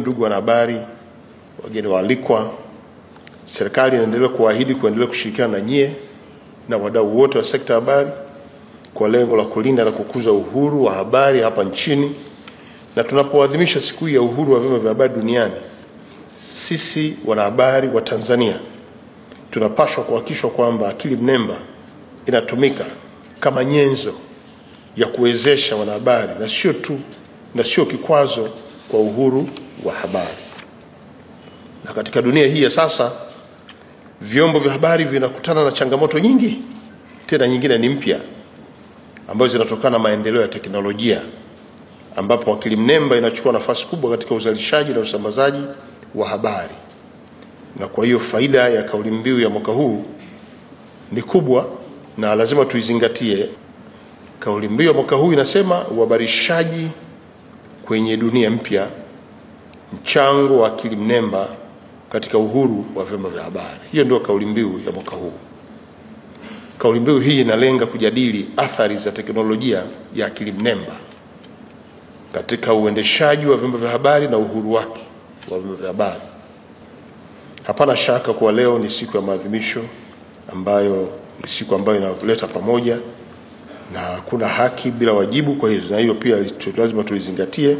Ndugu wanahabari, wageni waalikwa, serikali inaendelea kuahidi kuendelea kushirikiana na nyie na wadau wote wa sekta ya habari kwa lengo la kulinda na kukuza uhuru wa habari hapa nchini. Na tunapoadhimisha siku ya uhuru wa vyombo vya habari duniani, sisi wanahabari wa Tanzania tunapaswa kuhakikisha kwamba akili mnemba inatumika kama nyenzo ya kuwezesha wanahabari na sio kikwazo kwa uhuru wa habari. Na katika dunia hii ya sasa, vyombo vya habari vinakutana na changamoto nyingi, tena nyingine ni mpya, ambazo zinatokana na maendeleo ya teknolojia, ambapo akili mnemba inachukua nafasi kubwa katika uzalishaji na usambazaji wa habari. Na kwa hiyo faida ya kauli mbiu ya mwaka huu ni kubwa na lazima tuizingatie. Kauli mbiu ya mwaka huu inasema uhabarishaji kwenye dunia mpya, mchango wa akili mnemba katika uhuru wa vyombo vya habari. Hiyo ndio kauli mbiu ya mwaka huu. Kauli mbiu hii inalenga kujadili athari za teknolojia ya akili mnemba katika uendeshaji wa vyombo vya habari na uhuru wake wa vyombo vya habari. Hapana shaka kwa leo ni siku ya maadhimisho ambayo ni siku ambayo inaleta pamoja, na kuna haki bila wajibu. Kwa hiyo na hilo pia lazima tulizingatie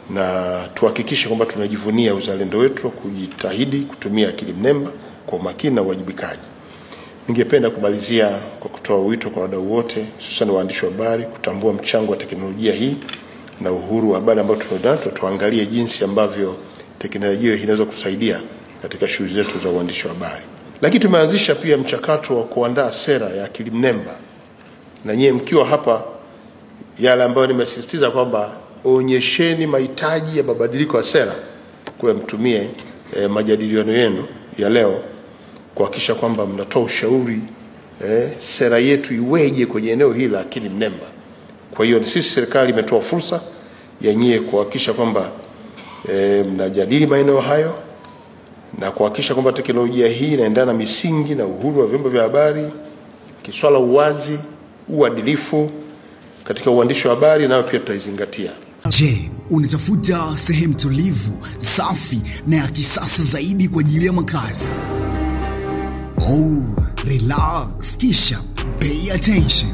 na tuhakikishe kwamba tunajivunia uzalendo wetu, kujitahidi kutumia akili mnemba kwa umakini na uwajibikaji. Ningependa kumalizia kwa kutoa wito kwa wadau wote, hususan waandishi wa habari, kutambua mchango wa teknolojia hii na uhuru wa habari ambao tunao. Tuangalie jinsi ambavyo teknolojia hii inaweza kusaidia katika shughuli zetu za uandishi wa habari. Lakini tumeanzisha pia mchakato wa kuandaa sera ya akili mnemba, na nyie mkiwa hapa, yale ambayo nimesisitiza kwamba onyesheni mahitaji ya mabadiliko ya sera kwa mtumie majadiliano yenu ya leo kuhakikisha kwamba mnatoa ushauri sera yetu iweje kwenye eneo hili la akili mnemba. Kwa hiyo sisi serikali imetoa fursa ya nyie kuhakikisha kwamba mnajadili maeneo hayo na kuhakikisha kwamba teknolojia hii inaendana na misingi na uhuru wa vyombo vya habari, kiswala uwazi, uadilifu katika uandishi wa habari, nayo pia tutaizingatia. Je, unatafuta sehemu tulivu, safi na ya kisasa zaidi kwa ajili ya makazi? Relax, kisha pay attention.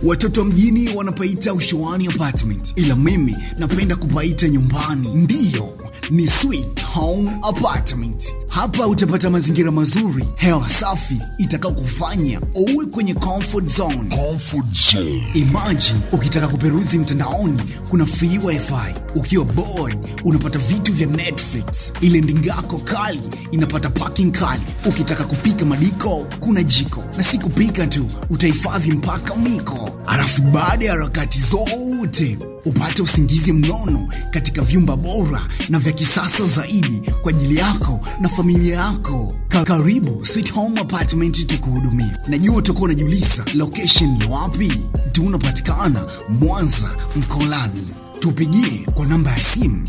Watoto mjini wanapaita Ushuani Apartment, ila mimi napenda kupaita nyumbani. Ndiyo, ni Sweet Home Apartment. Hapa utapata mazingira mazuri, hewa safi itakao kufanya uwe kwenye comfort zone. Imagine ukitaka kuperuzi mtandaoni kuna free wifi, ukiwa bored unapata vitu vya Netflix, ile ndingako kali inapata parking kali, ukitaka kupika madiko kuna jiko, na si kupika tu, utahifadhi mpaka miko. Alafu baada ya harakati zote upate usingizi mnono katika vyumba bora na vya kisasa zaidi kwa ajili yako na familia yako. Karibu Sweet Home Apartment tukuhudumia. Najua utakuwa unajiuliza location ni wapi? Tunapatikana Mwanza Mkolani. Tupigie kwa namba ya simu